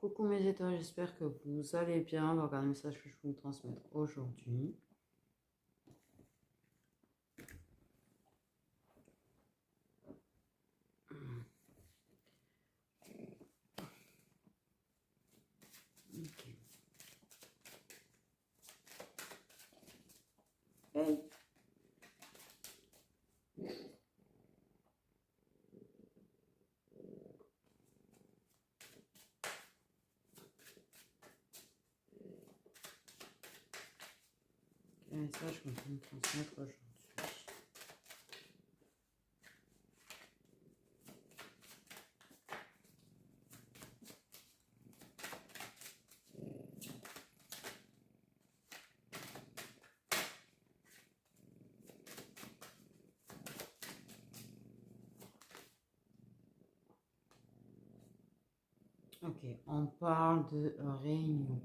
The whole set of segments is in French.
Coucou mes étoiles, j'espère que vous allez bien. Donc, un message que je vais vous transmettre aujourd'hui. Ok. Hey. Quel message que je vais vous transmettre aujourd'hui? Ok, on parle de réunion.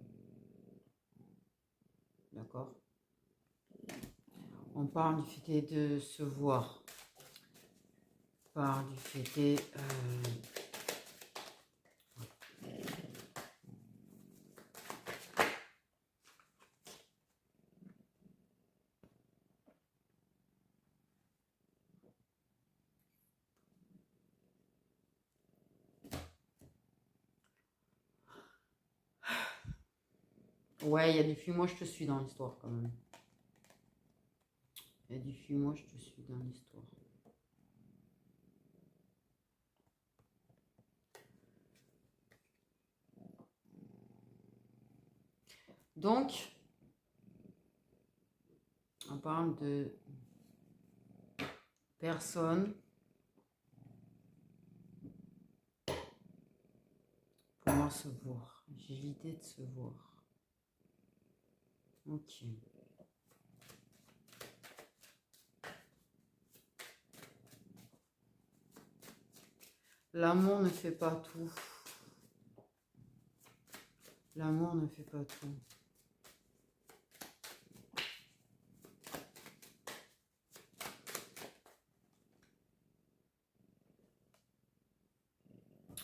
D'accord? On parle du fait de se voir. On parle du fait Ouais, il y a du fuis-moi, je te suis dans l'histoire quand même. Il y a du fuis-moi, je te suis dans l'histoire. Donc, on parle de personnes pouvoir se voir. J'ai l'idée de se voir. Ok. L'amour ne fait pas tout. L'amour ne fait pas tout.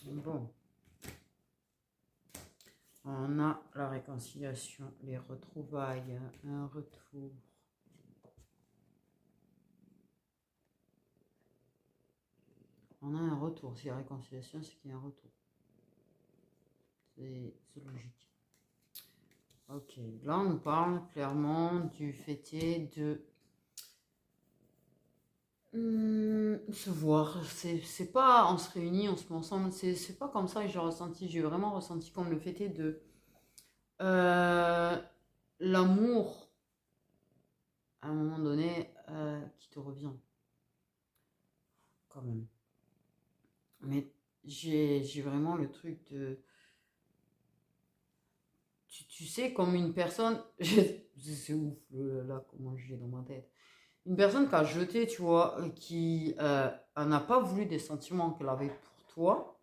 Bon. On a la réconciliation, les retrouvailles, un retour. On a un retour. Si la réconciliation, c'est qu'il y a un retour. C'est logique. Ok. Là, on nous parle clairement du fait de se voir. C'est pas on se réunit, on se met ensemble. C'est pas comme ça que j'ai ressenti. J'ai vraiment ressenti comme le fait de l'amour à un moment donné qui te revient. Quand même. Mais j'ai vraiment le truc de... Tu sais, comme une personne... C'est ouf, là, comment je l'ai dans ma tête. Une personne qui a jeté, tu vois, qui n'a pas voulu des sentiments qu'elle avait pour toi,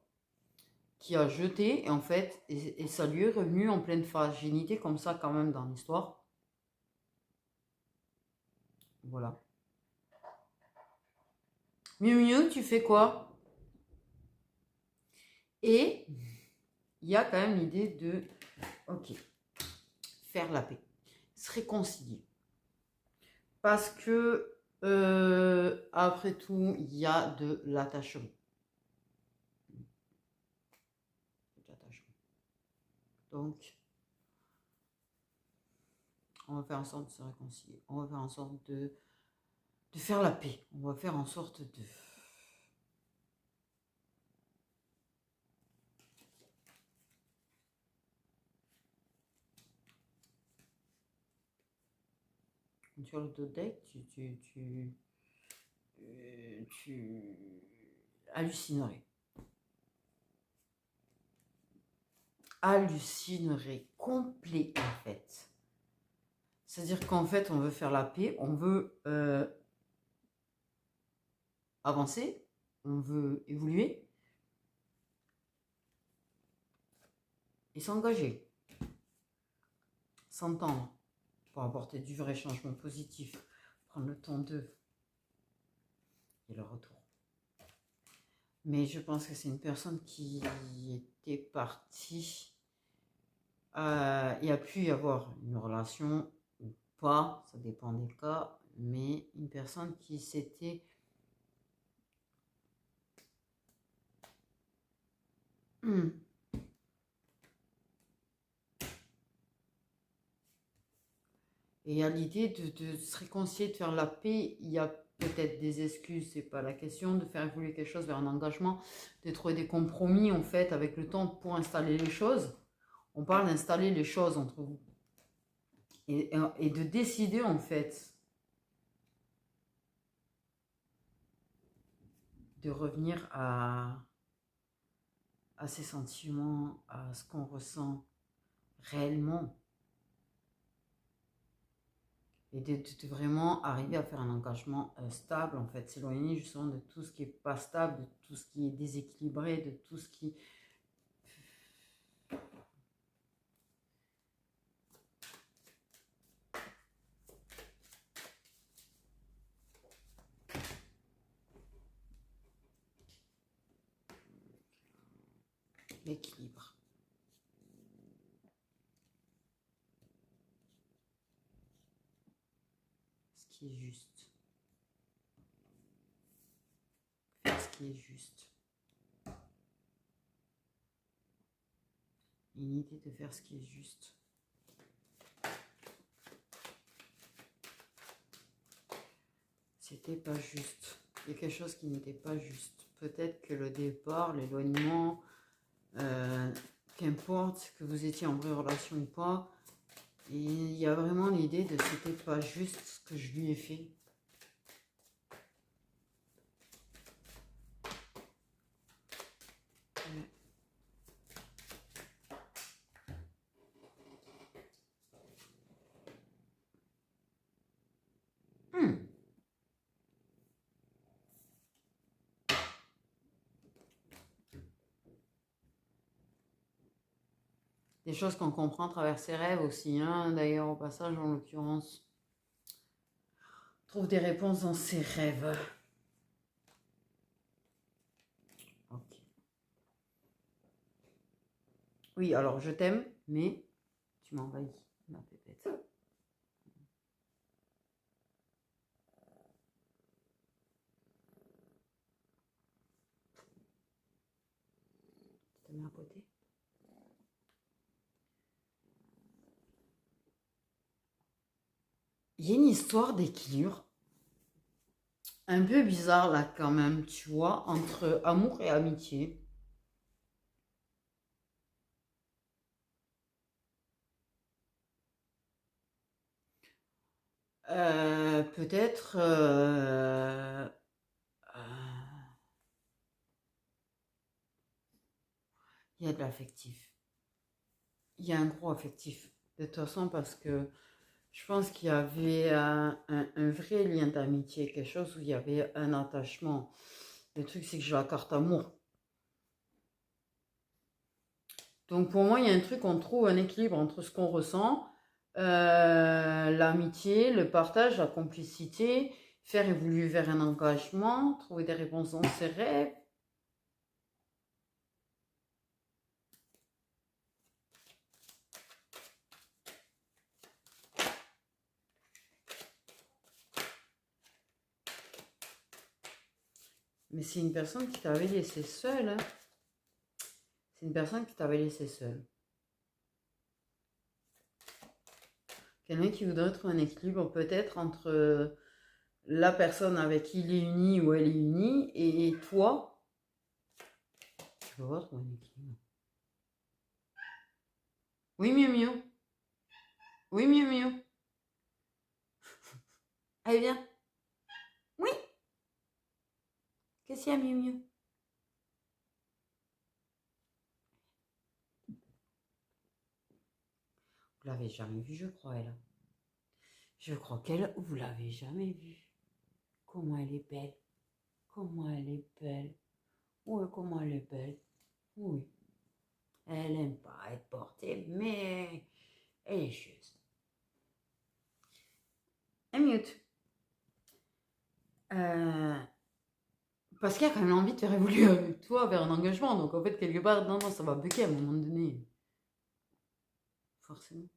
qui a jeté, et en fait, et ça lui est revenu en pleine phase. J'ai une idée comme ça quand même dans l'histoire. Voilà. Miu Miu, tu fais quoi? Et il y a quand même l'idée de... Ok, faire la paix. Se réconcilier. Parce que, après tout, il y a de l'attachement. Donc, on va faire en sorte de se réconcilier. On va faire en sorte de faire la paix. On va faire en sorte de... Sur le deck, tu hallucinerais. Hallucinerais complet en fait. C'est-à-dire qu'en fait, on veut faire la paix, on veut avancer, on veut évoluer et s'engager, s'entendre pour apporter du vrai changement positif, prendre le temps d'eux et le retour. Mais je pense que c'est une personne qui était partie il y a pu y avoir une relation ou pas, ça dépend des cas, mais une personne qui s'était et il y a l'idée de se réconcilier, de faire la paix. Il y a peut-être des excuses, c'est pas la question, de faire évoluer quelque chose vers un engagement, de trouver des compromis en fait avec le temps pour installer les choses. On parle d'installer les choses entre vous. Et de décider en fait de revenir à ses sentiments, à ce qu'on ressent réellement. Et de vraiment arriver à faire un engagement stable, en fait, s'éloigner justement de tout ce qui est pas stable, de tout ce qui est déséquilibré, de tout ce qui... L'équilibre. Ce qui est juste. Faire ce qui est juste. Une idée de faire ce qui est juste. C'était pas juste. Il y a quelque chose qui n'était pas juste. Peut-être que le départ, l'éloignement, qu'importe que vous étiez en vraie relation ou pas, et il y a vraiment l'idée de c'était pas juste ce que je lui ai fait. Des choses qu'on comprend à travers ses rêves aussi, hein. D'ailleurs, au passage, en l'occurrence, trouve des réponses dans ses rêves. Ok. Oui, alors je t'aime, mais tu m'envahis, ma pépette. Tu te mets à côté. Il y a une histoire d'équilibre un peu bizarre là quand même, tu vois, entre amour et amitié. Peut-être il y a de l'affectif. Il y a un gros affectif. De toute façon, parce que je pense qu'il y avait un vrai lien d'amitié, quelque chose où il y avait un attachement. Le truc, c'est que j'ai la carte amour. Donc pour moi, il y a un truc, on trouve un équilibre entre ce qu'on ressent, l'amitié, le partage, la complicité, faire évoluer vers un engagement, trouver des réponses dans ses rêves. Mais c'est une personne qui t'avait laissé seule, hein. C'est une personne qui t'avait laissé seule. Quelqu'un qui voudrait trouver un équilibre peut-être entre la personne avec qui il est uni ou elle est unie et toi. Tu peux voir trouver un équilibre. Oui, mieux, mieux. Oui, mieux, mieux. Allez, viens. Oui. Qu'est-ce qu'il y a, mieux, mieux? Vous l'avez jamais vue, je crois, elle. Je crois qu'elle, vous l'avez jamais vue. Comment elle est belle. Comment elle est belle. Oui, comment elle est belle. Oui. Elle aime pas être portée, mais elle est juste. Elle mute. Parce qu'il y a quand même envie de faire évoluer avec toi vers un engagement. Donc en fait, quelque part, non, ça va bugger à un moment donné. forcément.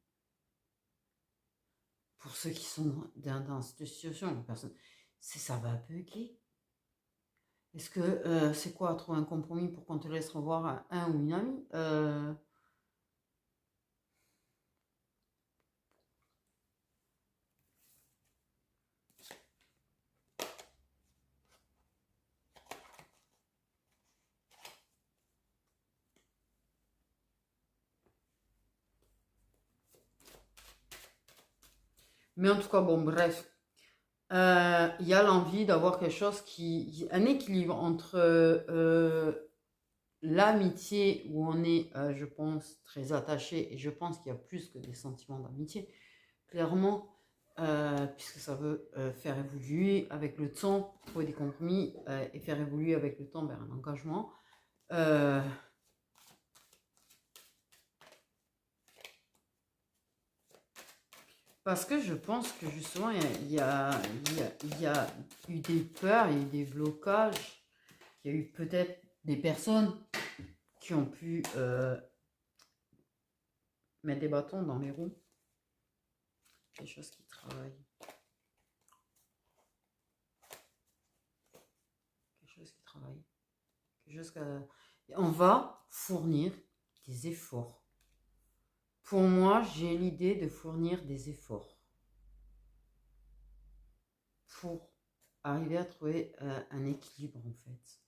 Pour ceux qui sont dans cette situation, personne, ça va bugger. Est-ce que c'est quoi, trouver un compromis pour qu'on te laisse revoir un ou une amie Mais en tout cas, bon, bref. Il y a l'envie d'avoir quelque chose un équilibre entre l'amitié où on est, je pense, très attaché, et je pense qu'il y a plus que des sentiments d'amitié, clairement, puisque ça veut faire évoluer avec le temps, trouver des compromis et faire évoluer avec le temps vers un engagement. Parce que je pense que justement, il y a eu des peurs, il y a eu des blocages, il y a eu peut-être des personnes qui ont pu mettre des bâtons dans les roues. Quelque chose qui travaille. Quelque chose qui travaille. Quelque chose on va fournir des efforts. Pour moi, j'ai l'idée de fournir des efforts pour arriver à trouver un équilibre, en fait,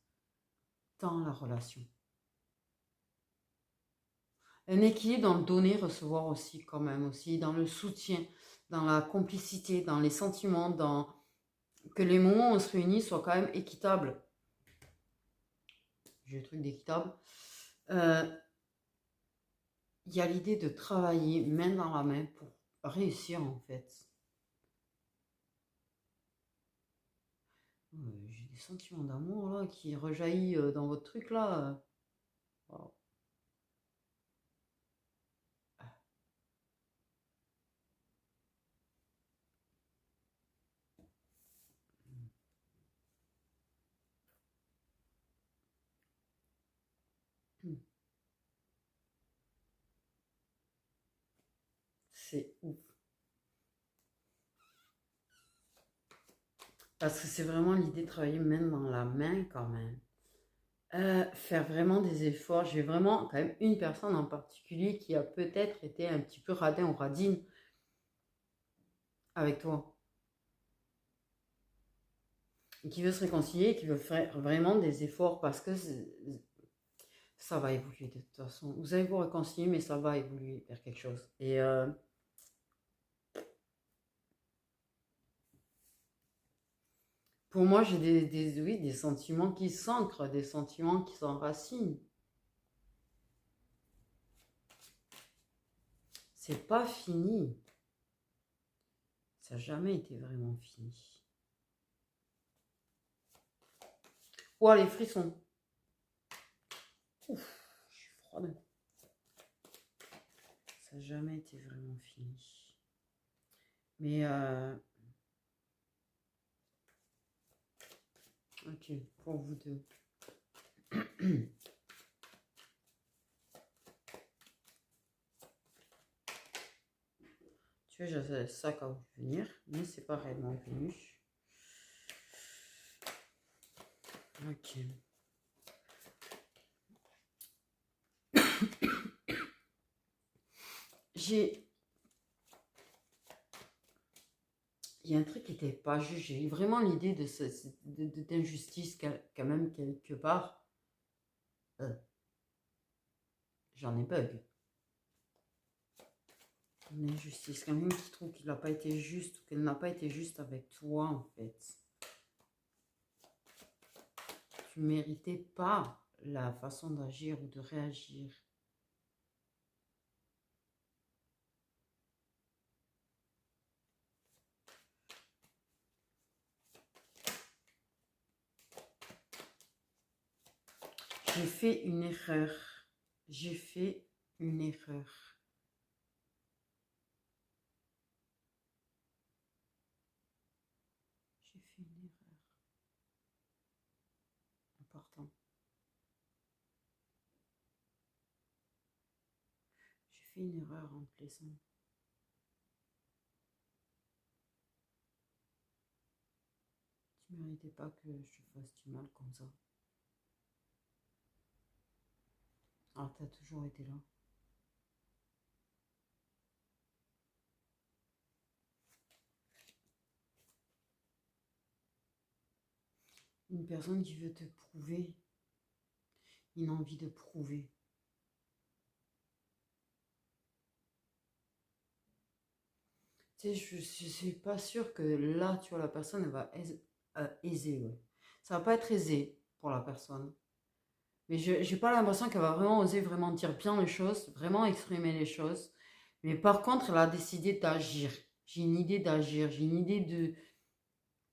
dans la relation. Un équilibre dans le donner-recevoir aussi, quand même, aussi, dans le soutien, dans la complicité, dans les sentiments, dans que les moments où on se réunit soient quand même équitables. J'ai le truc d'équitable. Il y a l'idée de travailler main dans la main pour réussir, en fait. J'ai des sentiments d'amour là qui rejaillissent dans votre truc là. Wow. C'est ouf. Parce que c'est vraiment l'idée de travailler main dans la main quand même. Faire vraiment des efforts. J'ai vraiment quand même une personne en particulier qui a peut-être été un petit peu radin ou radine avec toi. Et qui veut se réconcilier, qui veut faire vraiment des efforts parce que ça va évoluer de toute façon. Vous allez vous réconcilier, mais ça va évoluer vers quelque chose. Et pour moi, j'ai oui, des sentiments qui s'ancrent, des sentiments qui s'enracinent. C'est pas fini. Ça n'a jamais été vraiment fini. Oh, les frissons. Ouf, je suis froide. Ça n'a jamais été vraiment fini. Mais ok, pour vous deux. Tu vois, j'avais ça quand venir, mais c'est pas réellement venu. Ok. Il y a un truc qui n'était pas juste. J'ai eu vraiment l'idée d'injustice quand même quelque part. J'en ai bug. Une injustice. Quelqu'un qui trouve qu'il n'a pas été juste ou qu'elle n'a pas été juste avec toi, en fait. Tu ne méritais pas la façon d'agir ou de réagir. J'ai fait une erreur. J'ai fait une erreur. J'ai fait une erreur. Important. fait une erreur en te laissant. Tu méritais pas que je te fasse du mal comme ça. Alors, t'as toujours été là. Une personne qui veut te prouver, une envie de prouver. Tu sais, je suis pas sûre que là, tu vois, la personne, elle va aiser, ouais. Ça va pas être aisé pour la personne. Mais je j'ai pas l'impression qu'elle va vraiment oser vraiment dire bien les choses, vraiment exprimer les choses. Mais par contre, elle a décidé d'agir. J'ai une idée d'agir, j'ai une idée de...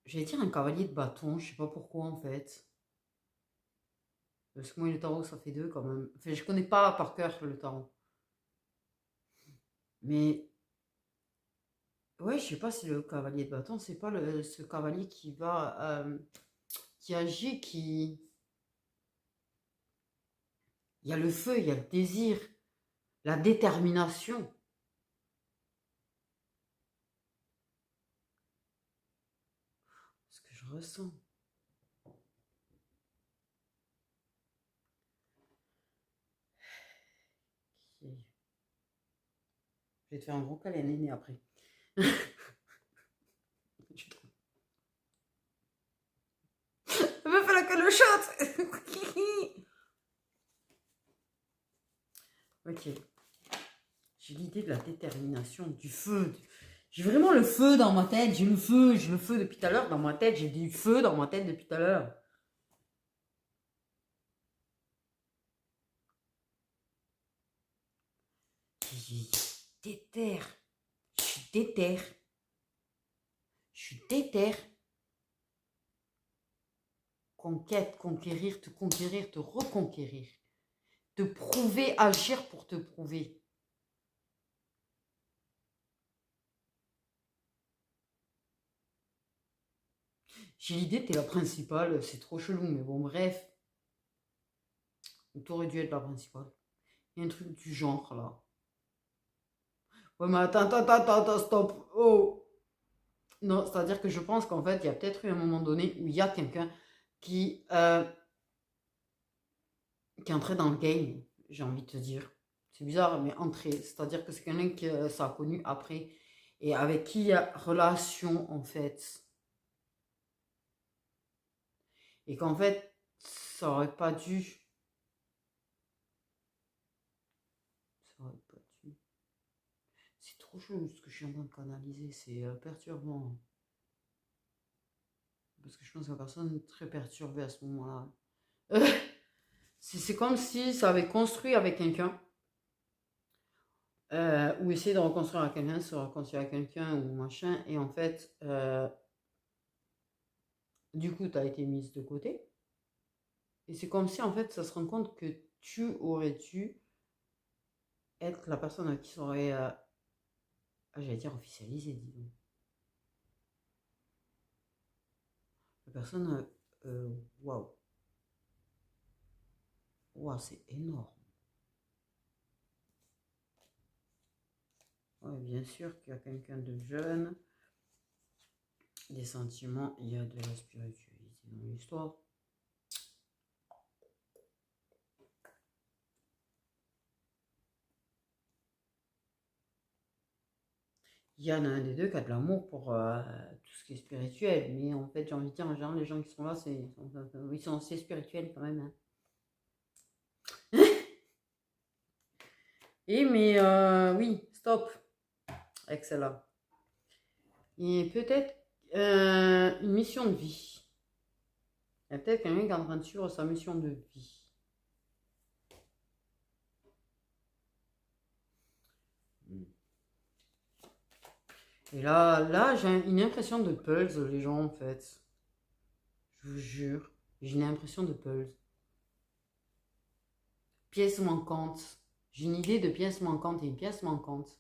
J'allais dire un cavalier de bâton, je sais pas pourquoi en fait. Parce que moi, le tarot, ça fait deux quand même. Enfin, je connais pas par cœur le tarot. Mais ouais, je sais pas si le cavalier de bâton, c'est pas ce cavalier qui va, qui agit, qui... Il y a le feu, il y a le désir, la détermination. Ce que je ressens. Ok. Je vais te faire un gros câlin néné après. Je me fais la calochotte. Ok. J'ai l'idée de la détermination, du feu. J'ai vraiment le feu dans ma tête. J'ai le feu depuis tout à l'heure dans ma tête. J'ai du feu dans ma tête depuis tout à l'heure. J'ai déter. Je suis déter. Je suis déter. Conquête, conquérir, te reconquérir. Te prouver, agir pour te prouver. J'ai l'idée, t'es la principale, c'est trop chelou, mais bon, bref. T'aurais dû être la principale. Il y a un truc du genre, là. Ouais, mais attends, stop. Oh. Non, c'est-à-dire que je pense qu'en fait, il y a peut-être eu un moment donné où il y a quelqu'un qui est entré dans le game, j'ai envie de te dire. C'est bizarre, mais entré. C'est-à-dire que c'est quelqu'un qui ça a connu après et avec qui il y a relation, en fait. Et qu'en fait, ça aurait pas dû. Ça aurait pas dû. C'est trop chaud ce que je suis en train de canaliser. C'est perturbant. Parce que je pense que la personne est très perturbée à ce moment-là. C'est comme si ça avait construit avec quelqu'un. Ou essayer de reconstruire avec quelqu'un, se reconstruire avec quelqu'un ou machin. Et en fait, du coup, tu as été mise de côté. Et c'est comme si en fait, ça se rend compte que tu aurais dû être la personne à qui ça aurait, j'allais dire officialisé, disons. La personne, waouh, waouh, c'est énorme. Ouais, bien sûr qu'il y a quelqu'un de jeune, des sentiments, il y a de la spiritualité dans l'histoire. Il y en a un des deux qui a de l'amour pour tout ce qui est spirituel. Mais en fait, j'ai envie de dire, en général, les gens qui sont là, ils sont assez spirituels quand même. Hein. Et mais oui, stop avec celle-là. Et peut-être une mission de vie. Il y a peut-être quelqu'un qui est en train de suivre sa mission de vie. Et là, j'ai une impression de puzzle, les gens, en fait. Je vous jure, j'ai une impression de puzzle. Pièce manquante. J'ai une idée de pièce manquante et une pièce manquante.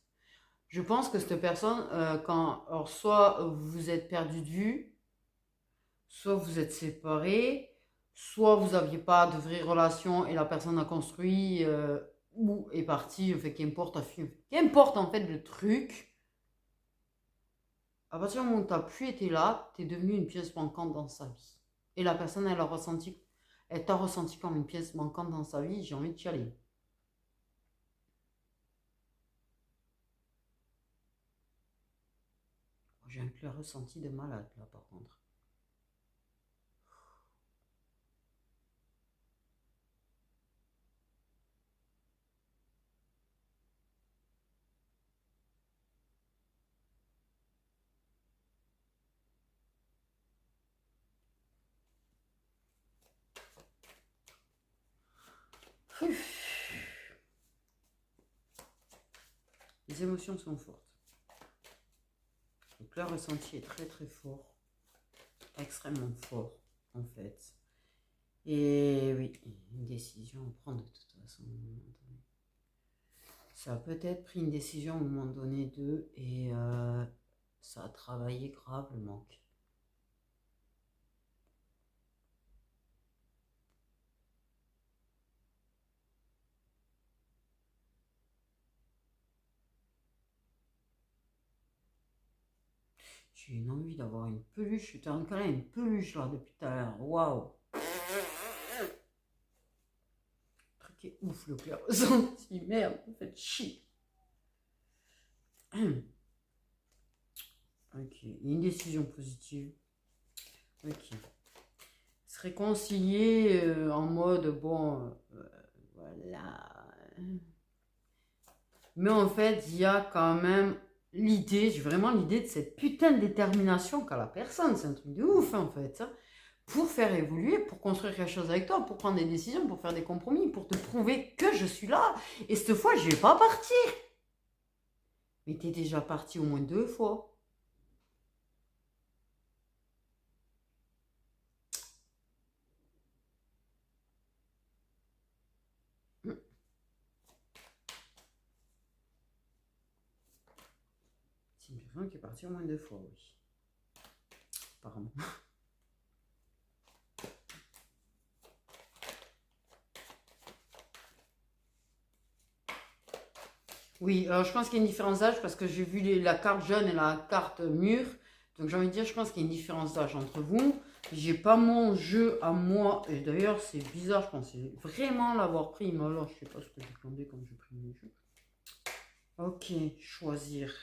Je pense que cette personne, alors soit vous êtes perdu de vue, soit vous êtes séparés, soit vous n'aviez pas de vraie relation et la personne a construit ou est parti, fait qu'importe, qu'importe en fait le truc, à partir du moment où tu n'as plus été là, tu es devenu une pièce manquante dans sa vie. Et la personne, elle t'a ressenti comme une pièce manquante dans sa vie, j'ai envie de chialer. J'ai un clair ressenti de malade là par contre. Les émotions sont fortes. Le clair ressenti est très très fort. Extrêmement fort en fait. Et oui, une décision à prendre de toute façon. Ça a peut-être pris une décision à un moment donné d'eux et ça a travaillé grave le manque. J'ai une envie d'avoir une peluche. J'étais en câlin une peluche là depuis tout à l'heure. Waouh! Truc qui est ouf le clair ressenti. Merde, vous faites chier. Ok, une décision positive. Ok. Se réconcilier en mode bon, voilà. Mais en fait, il y a quand même l'idée, j'ai vraiment l'idée de cette putain de détermination qu'a la personne. C'est un truc de ouf en fait. Ça. Pour faire évoluer, pour construire quelque chose avec toi, pour prendre des décisions, pour faire des compromis, pour te prouver que je suis là. Et cette fois, je vais pas partir. Mais t'es déjà parti au moins 2 fois. C'est une personne qui est partie au moins 2 fois, oui. Apparemment. Oui, alors je pense qu'il y a une différence d'âge parce que j'ai vu la carte jeune et la carte mûre. Donc j'ai envie de dire, je pense qu'il y a une différence d'âge entre vous. J'ai pas mon jeu à moi. Et d'ailleurs, c'est bizarre, je pensais vraiment l'avoir pris. Mais alors, je sais pas ce que j'ai demandé quand j'ai pris mon jeu. Ok, choisir.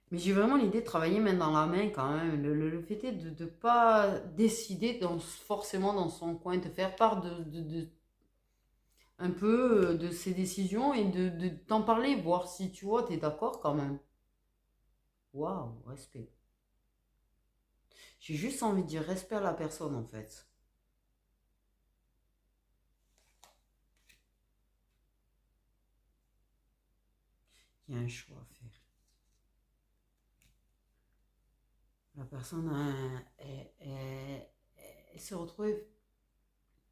Mais j'ai vraiment l'idée de travailler main dans la main quand même. Le fait est de ne pas décider forcément dans son coin, de faire part un peu de ses décisions et de t'en parler, voir si tu vois, t'es d'accord quand même. Waouh, respect. J'ai juste envie de dire respect à la personne en fait. Il y a un choix à faire. La personne elle s'est retrouvée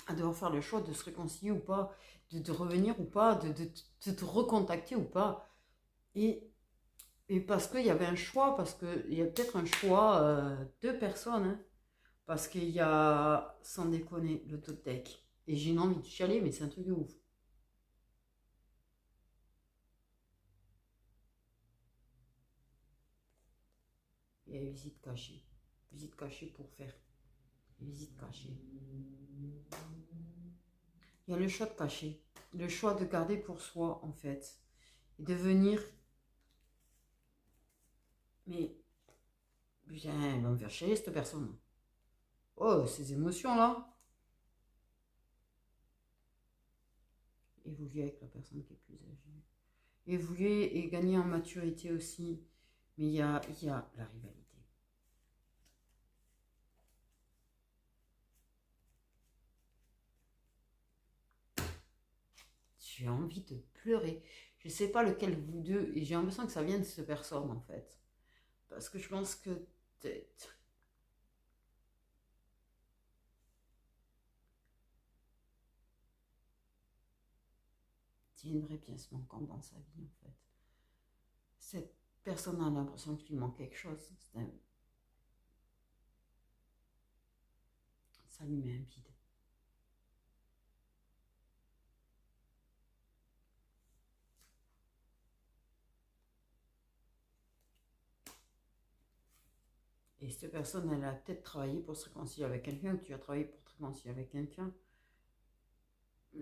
à devoir faire le choix de se réconcilier ou pas, de revenir ou pas, de te recontacter ou pas. Et, et parce qu'il y avait un choix, parce qu'il y a peut-être un choix de personnes, hein, parce qu'il y a, sans déconner, le Totec. Et j'ai une envie de chialer, mais c'est un truc de ouf. Il y a une visite cachée. Visite cachée pour faire. Visite cachée. Il y a le choix de cacher. Le choix de garder pour soi, en fait. Et de venir. Mais. Putain, elle va me faire chialer, cette personne. Oh, ces émotions-là. Évoluer avec la personne qui est plus âgée. Évoluer et gagner en maturité aussi. Mais il y a la rivalité. J'ai envie de pleurer. Je sais pas lequel vous deux, et j'ai l'impression que ça vient de cette personne en fait. Parce que je pense que t'es une vraie pièce manquante dans sa vie en fait. Cette personne a l'impression qu'il lui manque quelque chose. Ça lui met un vide. Et cette personne, elle a peut-être travaillé pour se réconcilier avec quelqu'un, tu as travaillé pour te réconcilier avec quelqu'un.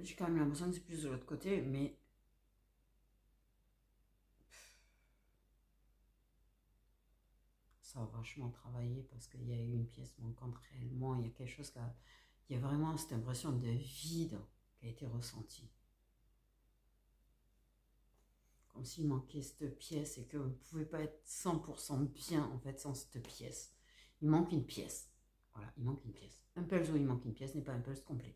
J'ai quand même l'impression que c'est plus de l'autre côté, mais ça a vachement travaillé parce qu'il y a eu une pièce manquante réellement. Il y a quelque chose il y a vraiment cette impression de vide qui a été ressentie. Comme s'il manquait cette pièce et qu'on ne pouvait pas être 100% bien en fait sans cette pièce. Il manque une pièce. Voilà, il manque une pièce. Un pulse où il manque une pièce n'est pas un pulse complet.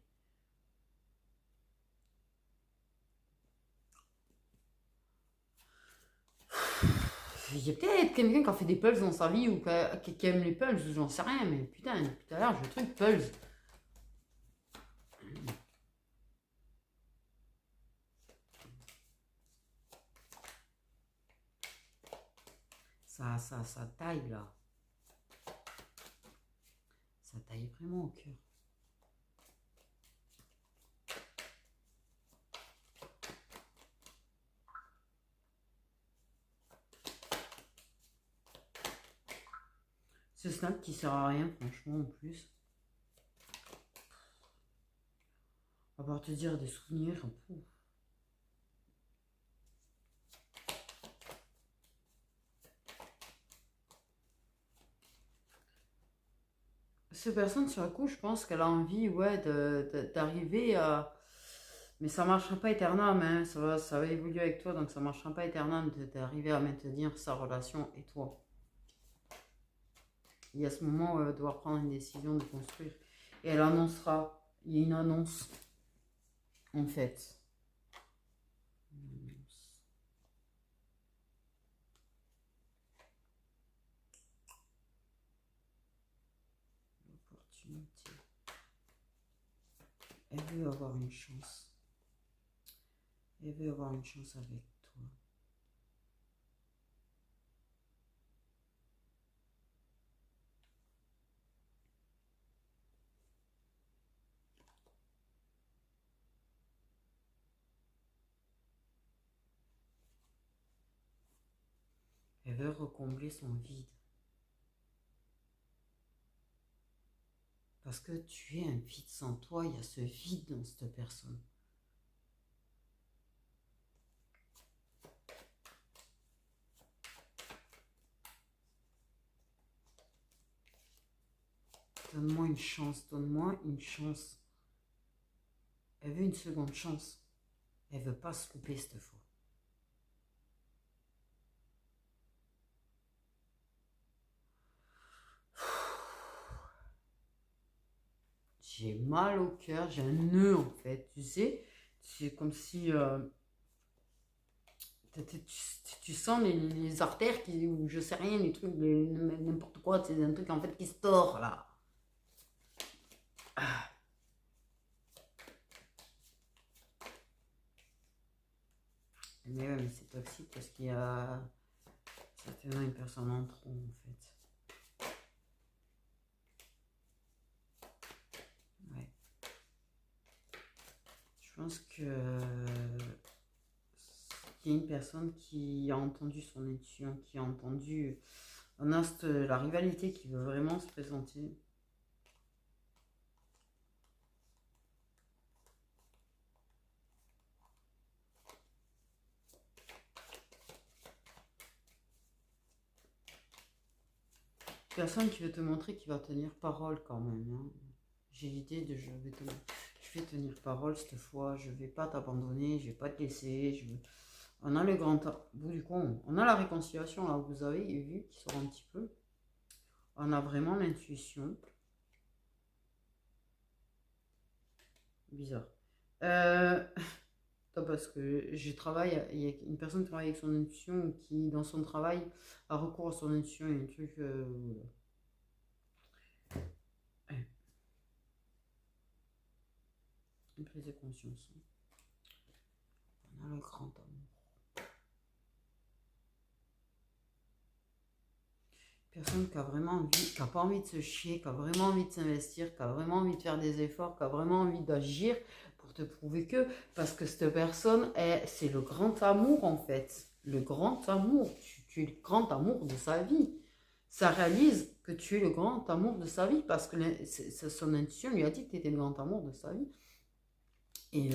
Il y a peut-être quelqu'un qui a fait des pulses dans sa vie ou qui aime les pulses, j'en sais rien, mais putain, depuis tout à l'heure, je truc pulse. Ça taille là. Ça taille vraiment au cœur. Ce snap qui sert à rien, franchement, en plus. À part te dire des souvenirs. Pouf. Cette personne sur la coup, je pense qu'elle a envie, ouais, d'arriver à. Mais ça marchera pas éternellement, hein. Ça va évoluer avec toi, donc ça marchera pas éternellement d'arriver à maintenir sa relation et toi. Il y a ce moment où elle va devoir prendre une décision de construire. Et elle annoncera. Il y a une annonce, en fait. L'opportunité. Elle veut avoir une chance. Elle veut avoir une chance avec toi. Elle veut recombler son vide. Parce que tu es un vide sans toi, il y a ce vide dans cette personne. Donne-moi une chance, donne-moi une chance. Elle veut une seconde chance. Elle veut pas se louper cette fois. J'ai mal au cœur, j'ai un nœud en fait, tu sais. C'est comme si tu sens les artères ou je sais rien, les trucs, n'importe quoi, c'est un truc en fait qui se tord là. Ah. Mais ouais, mais c'est toxique parce qu'il y a certainement une personne en trop en fait. Ouais. Je pense que il y a une personne qui a entendu son intuition, qui a entendu. On a la rivalité qui veut vraiment se présenter. Personne qui veut te montrer qu'il va tenir parole quand même. Hein. J'ai l'idée de je vais tenir parole cette fois, je vais pas t'abandonner, je vais pas te laisser. On a le grand bout du compte. On a la réconciliation là, vous avez vu qui sort un petit peu. On a vraiment l'intuition. Bizarre. Parce que il y a une personne qui travaille avec son intuition qui, dans son travail, a recours à son intuition et un truc. Une prise de conscience. On a le grand amour. Personne qui a vraiment envie, qui n'a pas envie de se chier, qui a vraiment envie de s'investir, qui a vraiment envie de faire des efforts, qui a vraiment envie d'agir pour te prouver que, parce que cette personne, c'est le grand amour en fait. Le grand amour. Tu es le grand amour de sa vie. ça réalise que tu es le grand amour de sa vie parce que son intuition lui a dit que tu étais le grand amour de sa vie. Et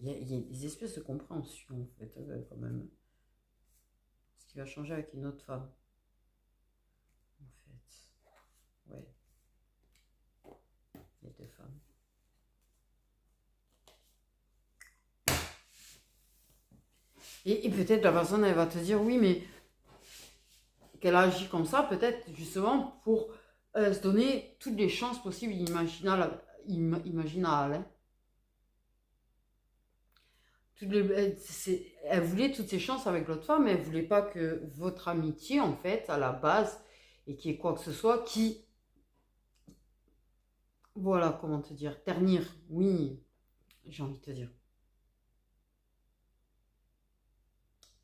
il y a des espèces de compréhension, en fait, quand même. Ce qui va changer avec une autre femme. En fait, ouais, il y a deux femmes. Et peut-être la personne, elle va te dire, oui, mais qu'elle agit comme ça, peut-être justement pour se donner toutes les chances possibles, imaginables. Hein. Elle voulait toutes ses chances avec l'autre femme, mais elle voulait pas que votre amitié, en fait, à la base, et qu'il y ait quoi que ce soit, qui, voilà, comment te dire, ternir, oui, j'ai envie de te dire.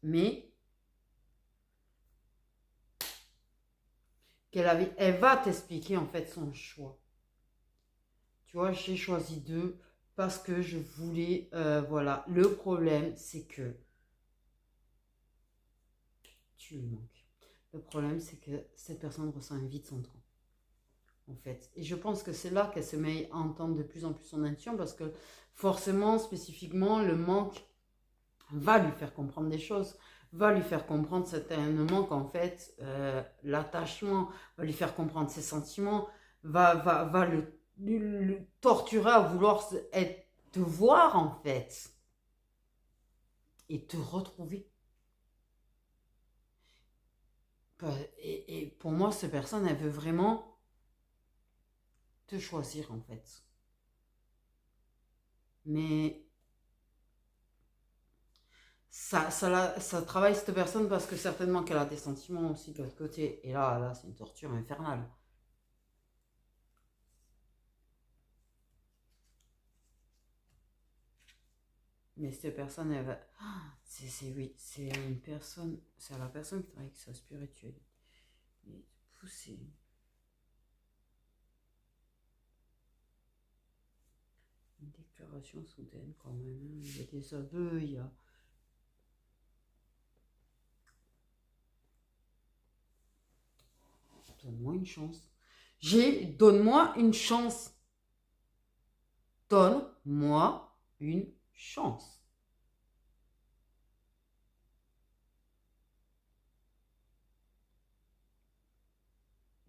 Mais elle va t'expliquer en fait son choix. Tu vois, j'ai choisi deux parce que je voulais, voilà. Le problème, c'est que tu lui manques. Le problème, c'est que cette personne ressent un vide sans toi, en fait. Et je pense que c'est là qu'elle se met à entendre de plus en plus son intuition parce que forcément, spécifiquement, le manque va lui faire comprendre des choses, va lui faire comprendre certainement qu'en fait, l'attachement va lui faire comprendre ses sentiments, va le torturer à vouloir te voir en fait et te retrouver. Et pour moi, cette personne, elle veut vraiment te choisir en fait. Mais ça travaille cette personne parce que certainement qu'elle a des sentiments aussi de l'autre côté. Et là c'est une torture infernale. Mais cette personne, elle va. Oui, c'est une personne. C'est la personne qui travaille avec sa spiritualité. Et pousser. Une déclaration soudaine, quand même. Il y a des aveux, il y a. Donne-moi une chance. Donne-moi une chance. Donne-moi une chance.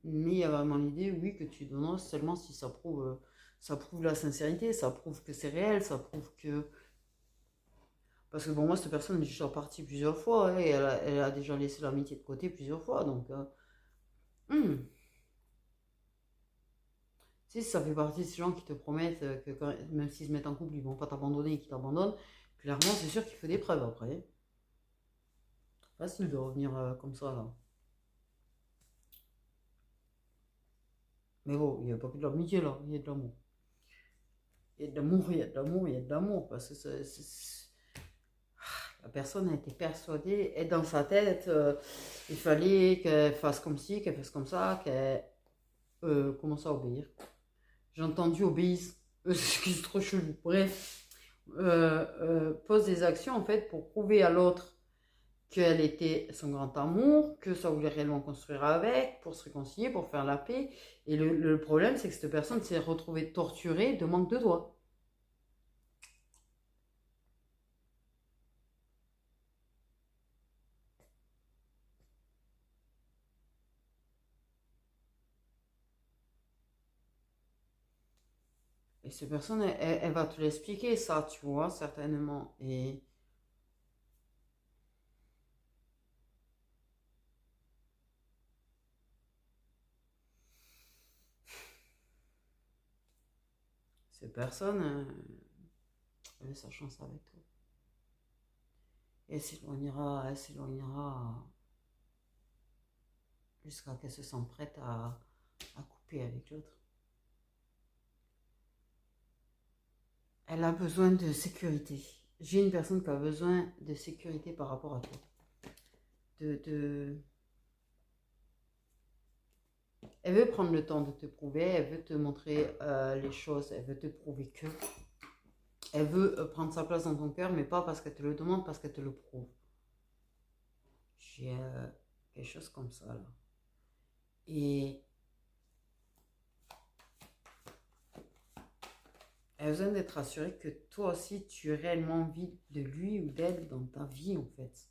Mais il y a vraiment l'idée, oui, que tu donneras seulement si ça prouve la sincérité, ça prouve que c'est réel, ça prouve que. Parce que pour moi, cette personne est déjà partie plusieurs fois, hein, et elle a déjà laissé l'amitié de côté plusieurs fois, donc. Hmm. Tu sais, ça fait partie de ces gens qui te promettent que même s'ils se mettent en couple, ils vont pas t'abandonner et qu'ils t'abandonnent. Clairement, c'est sûr qu'il faut des preuves après. Facile de revenir comme ça, là. Mais bon, il n'y a pas que de l'amitié, là. Il y a de l'amour. Il y a de l'amour, il y a de l'amour, il y a de l'amour. Parce que la personne a été persuadée, et dans sa tête, il fallait qu'elle fasse comme ci, qu'elle fasse comme ça, qu'elle commence à obéir. J'ai entendu obéisse. C'est trop chelou. Bref, pose des actions en fait pour prouver à l'autre qu'elle était son grand amour, que ça voulait réellement construire avec, pour se réconcilier, pour faire la paix. Et le problème, c'est que cette personne s'est retrouvée torturée de manque de doigts. Et cette personne, elle va te l'expliquer, ça, tu vois, certainement. Et cette personne, elle a sa chance avec toi. Et elle s'éloignera jusqu'à qu'elle se sente prête à couper avec l'autre. Elle a besoin de sécurité. J'ai une personne qui a besoin de sécurité par rapport à toi. Elle veut prendre le temps de te prouver, elle veut te montrer les choses, elle veut te prouver que. Elle veut prendre sa place dans ton cœur, mais pas parce qu'elle te le demande, parce qu'elle te le prouve. J'ai quelque chose comme ça, là. Et elle a besoin d'être rassurée que toi aussi, tu as réellement envie de lui ou d'elle dans ta vie, en fait.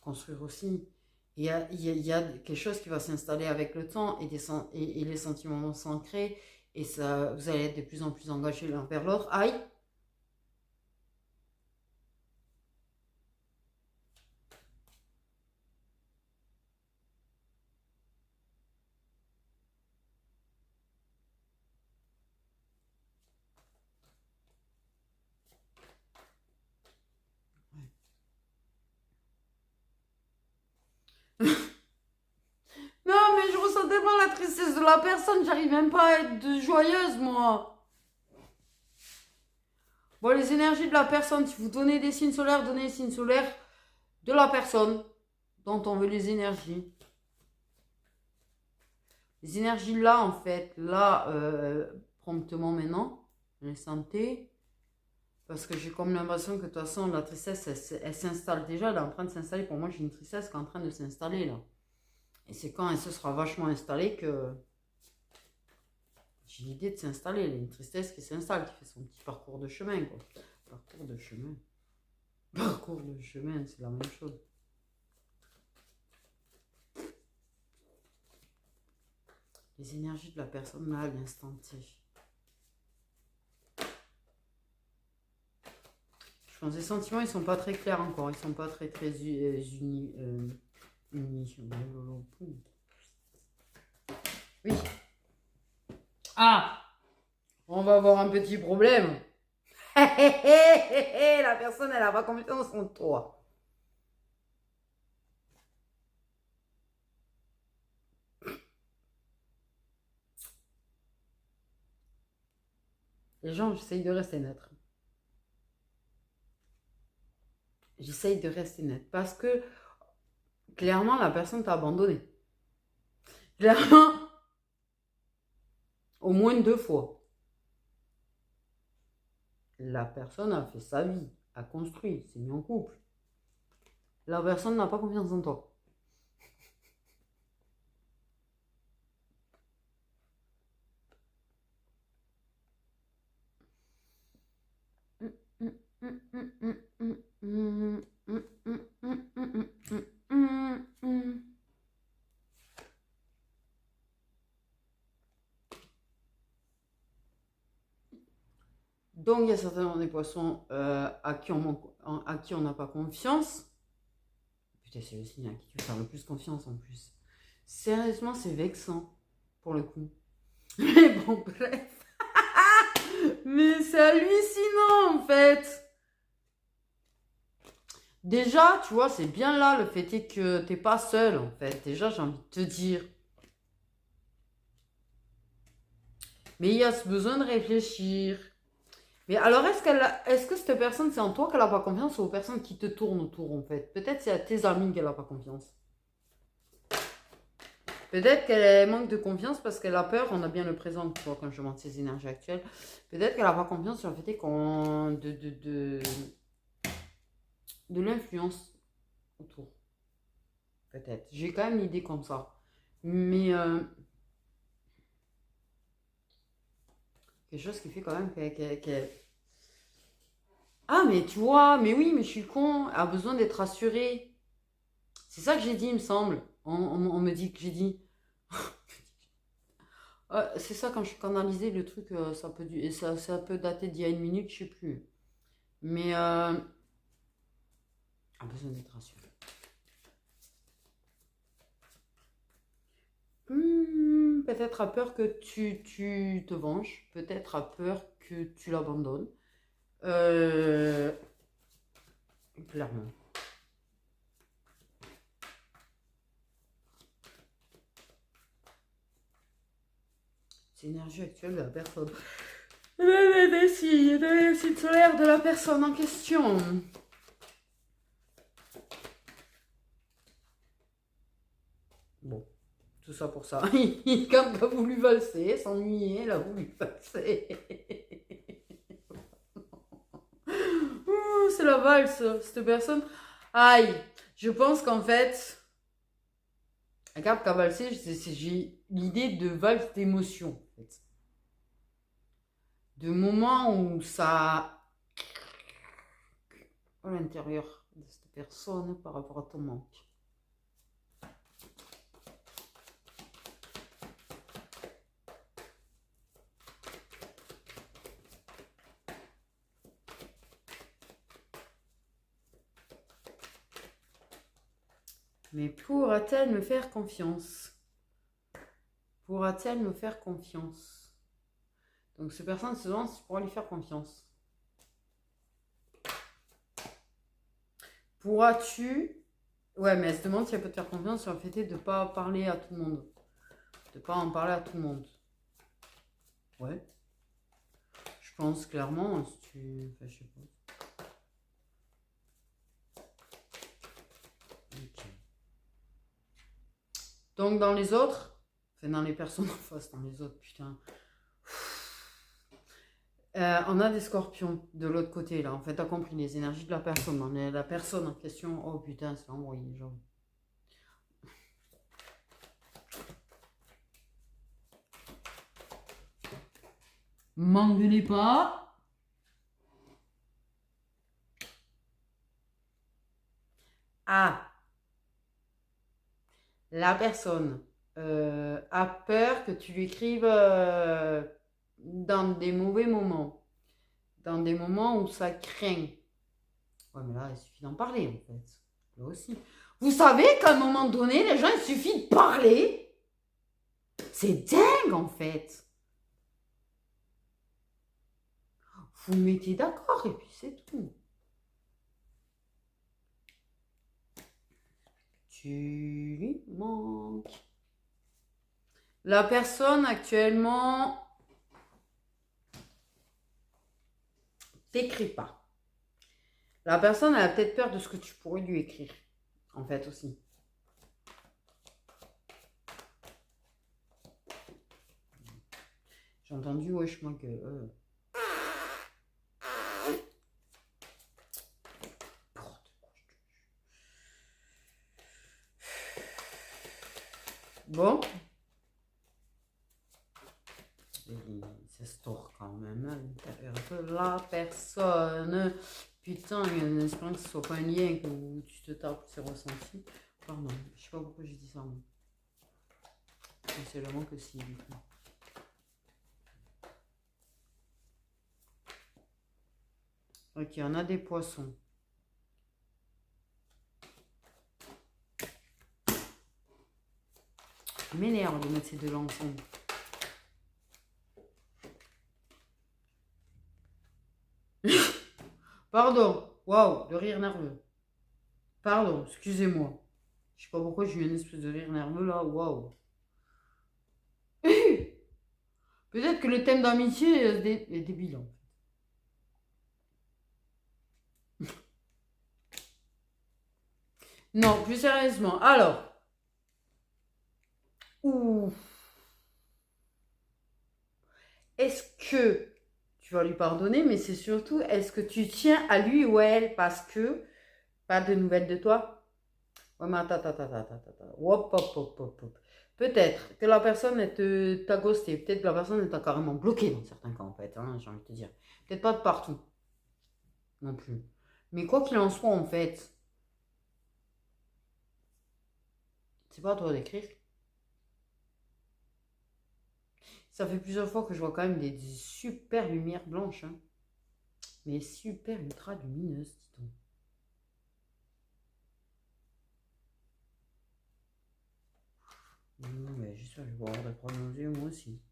Construire aussi. Il y a quelque chose qui va s'installer avec le temps et les sentiments vont s'ancrer et ça, vous allez être de plus en plus engagés l'un vers l'autre. Aïe! Non, mais je ressens tellement la tristesse de la personne, j'arrive même pas à être joyeuse, moi. Bon, les énergies de la personne, si vous donnez des signes solaires, donnez les signes solaires de la personne dont on veut les énergies. Les énergies là, en fait, là, promptement maintenant, les santé, parce que j'ai comme l'impression que de toute façon, la tristesse, elle s'installe déjà, elle est en train de s'installer. Pour moi, j'ai une tristesse qui est en train de s'installer là. Et c'est quand elle se sera vachement installée que j'ai l'idée de s'installer. Il y a une tristesse qui s'installe, qui fait son petit parcours de chemin, quoi. Parcours de chemin. Parcours de chemin, c'est la même chose. Les énergies de la personne là, à l'instant T. Je pense que les sentiments, ils sont pas très clairs encore. Ils sont pas très unis. Oui. Ah, on va avoir un petit problème. La personne, elle n'a pas confiance en toi. Les gens, j'essaye de rester neutre. J'essaye de rester neutre parce que clairement, la personne t'a abandonné. Clairement, au moins 2 fois. La personne a fait sa vie, a construit, s'est mis en couple. La personne n'a pas confiance en toi. Donc, il y a certainement des poissons à qui on n'a pas confiance. Putain, c'est le signe à qui tu veux faire le plus confiance en plus. Sérieusement, c'est vexant, pour le coup. Mais bon, bref. Mais c'est hallucinant, en fait. Déjà, tu vois, c'est bien là, le fait est que t'es pas seul, en fait. Déjà, j'ai envie de te dire. Mais il y a ce besoin de réfléchir. Mais alors, est-ce que cette personne, c'est en toi qu'elle n'a pas confiance ou aux personnes qui te tournent autour, en fait? Peut-être c'est à tes amis qu'elle n'a pas confiance. Peut-être qu'elle manque de confiance parce qu'elle a peur. On a bien le présent, tu vois, quand je montre ses énergies actuelles. Peut-être qu'elle n'a pas confiance sur le fait qu'on de l'influence autour. Peut-être. J'ai quand même l'idée comme ça. Mais quelque chose qui fait quand même qu'elle... Ah, mais tu vois, mais oui, mais je suis con. Elle a besoin d'être rassurée. C'est ça que j'ai dit, il me semble. On me dit que j'ai dit. C'est ça, quand je suis canalisée, le truc, ça peut dater d'il y a une minute, je sais plus. Mais a besoin d'être rassurée. Peut-être a peur que tu te venges. Peut-être a peur que tu l'abandonnes. Clairement. C'est l'énergie actuelle de la personne. Des signes solaires de la personne en question. Bon, tout ça pour ça. Quand il a voulu valser, s'ennuyer, elle a voulu valser. C'est la valse, cette personne. Aïe, je pense qu'en fait, La carte qui a valsé, j'ai l'idée de valse d'émotion, en fait. De moments où ça... à l'intérieur de cette personne par rapport à ton manque. Mais pourra-t-elle me faire confiance? Pourra-t-elle me faire confiance? Donc, cette personne se demande si tu pourras lui faire confiance. Pourras-tu... Ouais, mais elle se demande si elle peut te faire confiance sur le fait de ne pas parler à tout le monde. De ne pas en parler à tout le monde. Ouais. Je pense clairement, si tu... Enfin, je sais pas. Ok. Donc, dans les autres... Enfin, dans les personnes en face, dans les autres, putain... on a des scorpions de l'autre côté là. En fait, t'as compris les énergies de la personne. Mais la personne en question, oh putain, c'est envoyé. Genre. M'engueulez pas. Ah, la personne a peur que tu lui écrives dans des mauvais moments. Dans des moments où ça craint. Ouais, mais là, il suffit d'en parler, en fait. Là aussi. Vous savez qu'à un moment donné, les gens, il suffit de parler. C'est dingue, en fait. Vous mettez d'accord, et puis c'est tout. Tu lui manques. La personne, actuellement, t'écrit pas. La personne, elle a peut-être peur de ce que tu pourrais lui écrire, en fait, aussi. J'ai entendu, wesh, moi, que... Bon. Ça se tord quand même à l'intérieur de la personne. Putain, en espérant que ce soit pas un lien, que tu te tapes ses ressentis. Pardon, je sais pas pourquoi j'ai dit ça. C'est vraiment que si, du coup. Ok, on a des poissons. Ça m'énerve de mettre ces deux là ensemble. Pardon. Waouh, le rire nerveux. Pardon, excusez-moi. Je sais pas pourquoi j'ai eu une espèce de rire nerveux là. Waouh. Peut-être que le thème d'amitié est débile. En fait. Non, plus sérieusement. Alors. Ouh. Est-ce que tu vas lui pardonner, mais c'est surtout, est-ce que tu tiens à lui ou à elle parce que pas de nouvelles de toi? Ouais, mais attends. Hop, hop, hop, hop, hop. Peut-être que la personne t'a ghosté, peut-être que la personne t'a carrément bloqué dans certains cas en fait, hein, j'ai envie de te dire. Peut-être pas de partout non plus. Mais quoi qu'il en soit en fait, c'est pas à toi d'écrire. Ça fait plusieurs fois que je vois quand même des super lumières blanches, hein. Mais super ultra lumineuses, dis donc. Non, mais j'espère que je vais avoir des problèmes aux yeux, moi aussi.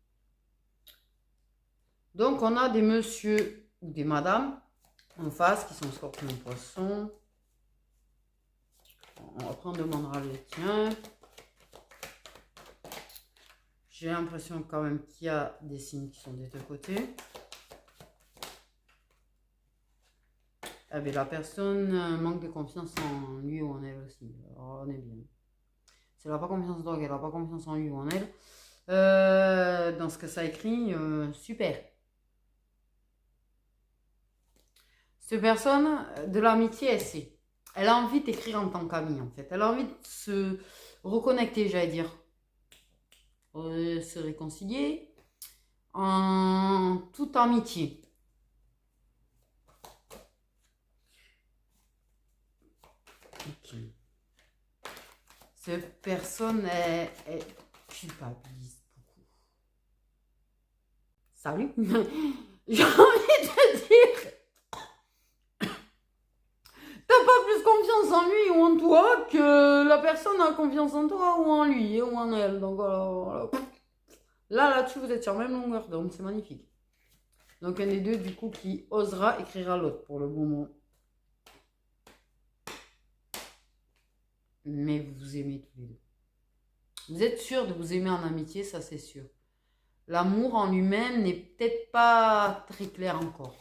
Donc, on a des messieurs ou des madames en face qui sont scorpions poissons. Après, on demandera les tiens. J'ai l'impression quand même qu'il y a des signes qui sont des deux côtés. Ah ben, la personne manque de confiance en lui ou en elle aussi. Alors, on est bien. Si elle n'a pas confiance en toi, qu'elle n'a pas confiance en lui ou en elle, dans ce que ça écrit, super. Cette personne, de l'amitié, elle sait. Elle a envie d'écrire en tant qu'amie, en fait. Elle a envie de se reconnecter, j'allais dire. Se réconcilier en toute amitié. Ok. Cette personne est culpabilise beaucoup. Salut. J'ai envie de dire, t'as pas plus confiance en lui ou en toi que la personne a confiance en toi ou en lui ou en elle. Donc voilà. Là-dessus, vous êtes sur la même longueur d'onde, c'est magnifique. Donc un des deux, du coup, qui osera écrire à l'autre pour le moment. Mais vous vous aimez tous les deux. Vous êtes sûr de vous aimer en amitié, ça c'est sûr. L'amour en lui-même n'est peut-être pas très clair encore.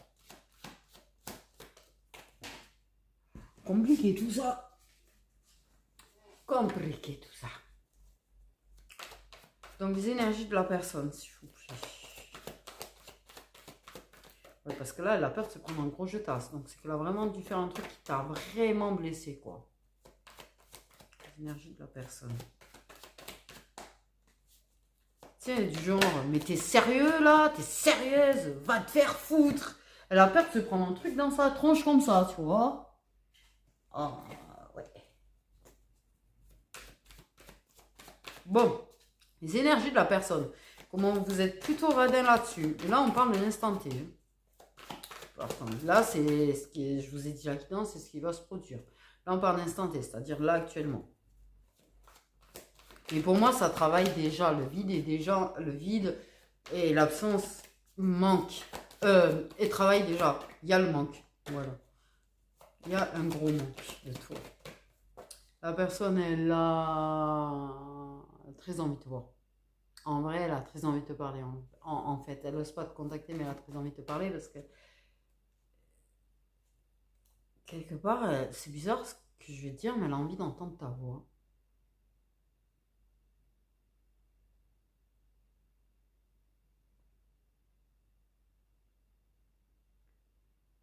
Compliqué tout ça. Compliqué tout ça. Donc les énergies de la personne, s'il vous plaît. Ouais, parce que là, elle a peur de se prendre un gros jetasse. Donc c'est qu'elle a vraiment dû faire un truc qui t'a vraiment blessé, quoi. Les énergies de la personne. Tiens, du genre, mais t'es sérieux là? T'es sérieuse? Va te faire foutre! Elle a peur de se prendre un truc dans sa tronche comme ça, tu vois? Oh, ouais. Bon, les énergies de la personne. Comment vous êtes plutôt radin là-dessus. Et là, on parle de l'instant T. Là, c'est ce qui est, je vous ai dit là dedans, c'est ce qui va se produire. Là, on parle d'instant T, c'est-à-dire là actuellement. Et pour moi, ça travaille déjà. Le vide est déjà le vide et l'absence manque. Et travaille déjà. Il y a le manque. Voilà. Il y a un gros manque de toi. La personne, elle a très envie de te voir. En vrai, elle a très envie de te parler. En fait, elle n'ose pas te contacter, mais elle a très envie de te parler parce que quelque part, c'est bizarre ce que je vais te dire, mais elle a envie d'entendre ta voix.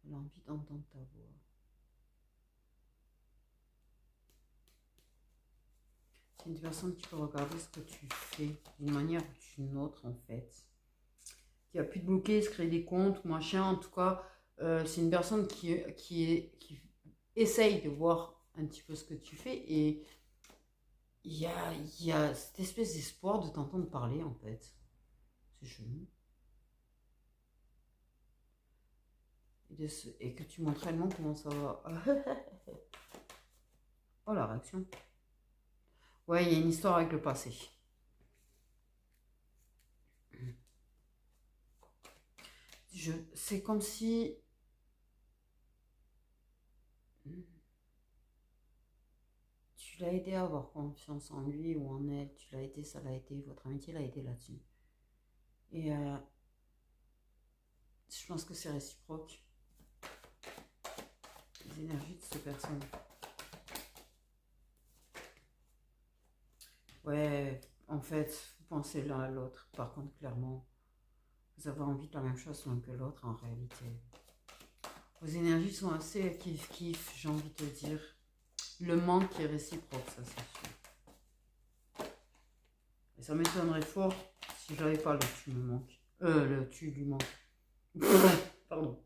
Elle a envie d'entendre ta voix. C'est une personne qui peut regarder ce que tu fais d'une manière ou d'une autre, en fait. Qui a pu te bloquer, se créer des comptes, machin. En tout cas, c'est une personne qui essaye de voir un petit peu ce que tu fais. Et il y a cette espèce d'espoir de t'entendre parler, en fait. C'est chelou. Et que tu montres réellement comment ça va. Oh, la réaction. Ouais, il y a une histoire avec le passé. C'est comme si... Tu l'as aidé à avoir confiance en lui ou en elle. Tu l'as aidé, ça l'a aidé. Votre amitié l'a aidé là-dessus. Et je pense que c'est réciproque. Les énergies de ces personnes. Ouais, en fait, vous pensez l'un à l'autre. Par contre, clairement, vous avez envie de la même chose l'un que l'autre en réalité. Vos énergies sont assez kiff-kiff, j'ai envie de te dire. Le manque est réciproque, ça c'est sûr. Et ça m'étonnerait fort si j'avais pas le tu me manque. Le tu lui manque. Pardon.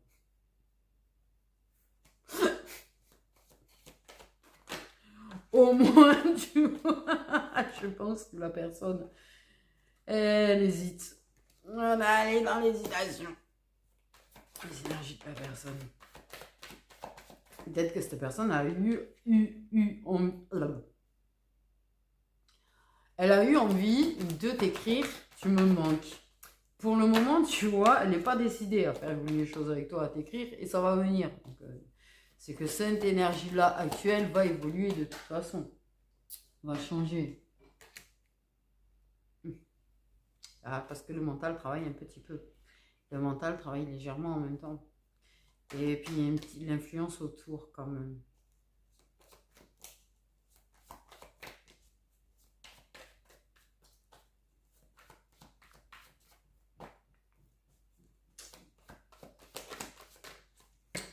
Au moins, tu vois, je pense que la personne, elle hésite. Elle est dans l'hésitation. Les énergies de la personne. Peut-être que cette personne a elle a eu envie de t'écrire « Tu me manques ». Pour le moment, tu vois, elle n'est pas décidée à faire évoluer les choses avec toi, à t'écrire, et ça va venir. C'est que cette énergie-là actuelle va évoluer de toute façon. Va changer. Ah, parce que le mental travaille un petit peu. Le mental travaille légèrement en même temps. Et puis, il y a l'influence autour quand même.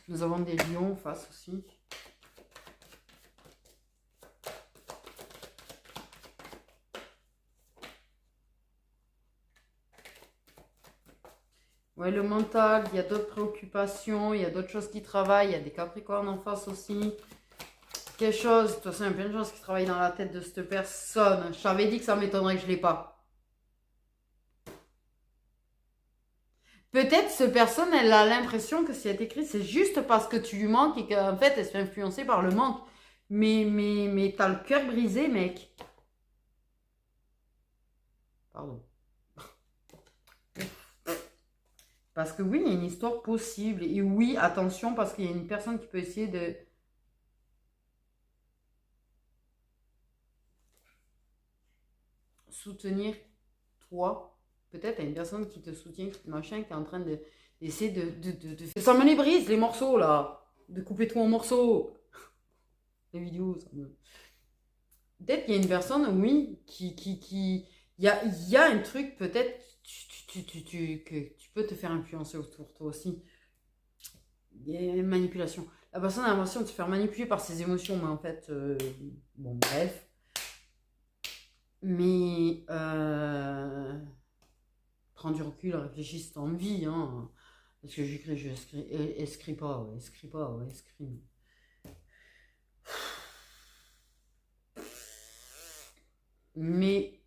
Nous avons des lions en face aussi. Ouais, le mental, il y a d'autres préoccupations, il y a d'autres choses qui travaillent, il y a des Capricornes en face aussi. Quelque chose, de toute façon, il y a plein de choses qui travaillent dans la tête de cette personne. Je t'avais dit que ça m'étonnerait que je l'ai pas. Peut-être cette personne, elle a l'impression que si elle t'écrit, c'est juste parce que tu lui manques et qu'en fait, elle se fait influencer par le manque. Mais t'as le cœur brisé, mec. Pardon. Parce que oui, il y a une histoire possible. Et oui, attention, parce qu'il y a une personne qui peut essayer de soutenir toi. Peut-être il y a une personne qui te soutient, qui te machin, qui est en train d'essayer ça me les brise, les morceaux, là. De couper tout en morceaux. Les vidéos, ça me... Peut-être qu'il y a une personne, oui, qui... Il y a un truc, peut-être, que tu peux te faire influencer autour de toi aussi. Il y a une manipulation. La personne a l'impression de se faire manipuler par ses émotions, mais en fait, bon, bref. Mais, prends du recul, réfléchis si t'as envie, hein. Est-ce que j'écris, je escris pas, ouais, escris pas, ouais, escris. Mais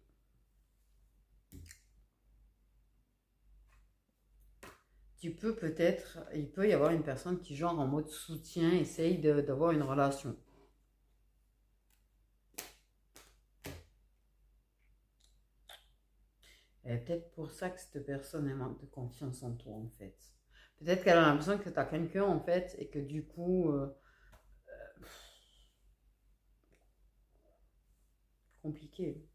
tu peux peut-être, il peut y avoir une personne qui, genre, en mode soutien, essaye d'avoir une relation. Et peut-être pour ça que cette personne elle manque de confiance en toi, en fait. Peut-être qu'elle a l'impression que tu as quelqu'un, en fait, et que du coup, compliqué.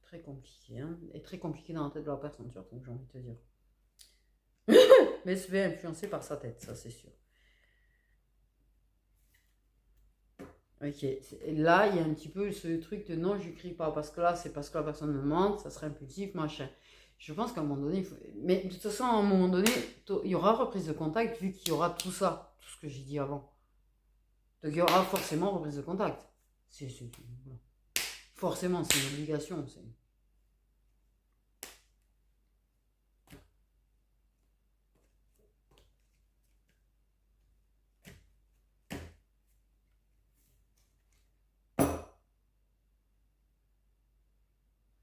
Très compliqué, hein. Et très compliqué dans la tête de la personne, surtout, j'ai envie de te dire. Mais se fait influencer par sa tête, ça, c'est sûr. Ok, là, il y a un petit peu ce truc de non, je crie pas, parce que là, c'est parce que la personne me mente, ça serait impulsif, machin. Je pense qu'à un moment donné, il faut... mais de toute façon, à un moment donné, il y aura reprise de contact, vu qu'il y aura tout ça, tout ce que j'ai dit avant. Donc, il y aura forcément reprise de contact. Voilà. Forcément, c'est une obligation.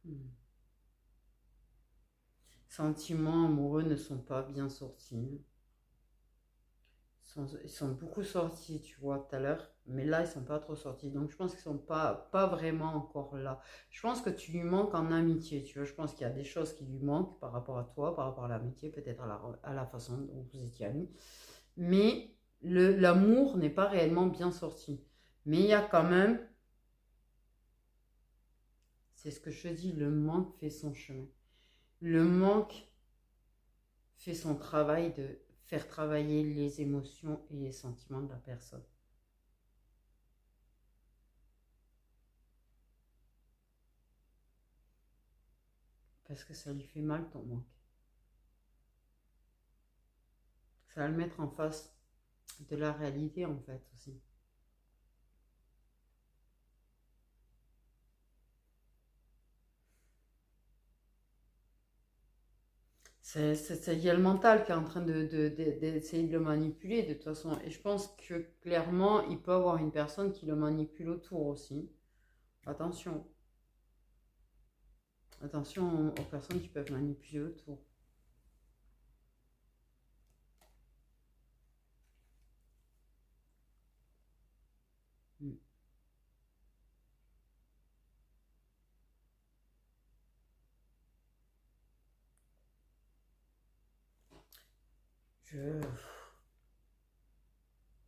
Hmm. Sentiments amoureux ne sont pas bien sortis. Ils sont beaucoup sortis, tu vois, tout à l'heure, mais là, ils sont pas trop sortis. Donc, je pense qu'ils sont pas vraiment encore là. Je pense que tu lui manques en amitié, tu vois. Je pense qu'il y a des choses qui lui manquent par rapport à toi, par rapport à l'amitié, peut-être à la façon dont vous étiez amis. Mais l'amour n'est pas réellement bien sorti. Mais il y a quand même, c'est ce que je te dis, le manque fait son chemin. Le manque fait son travail de faire travailler les émotions et les sentiments de la personne. Parce que ça lui fait mal ton manque. Ça va le mettre en face de la réalité en fait aussi. Il y a le mental qui est en train d'essayer de le manipuler de toute façon. Et je pense que clairement, il peut avoir une personne qui le manipule autour aussi. Attention. Attention aux personnes qui peuvent manipuler autour. Hmm. Je...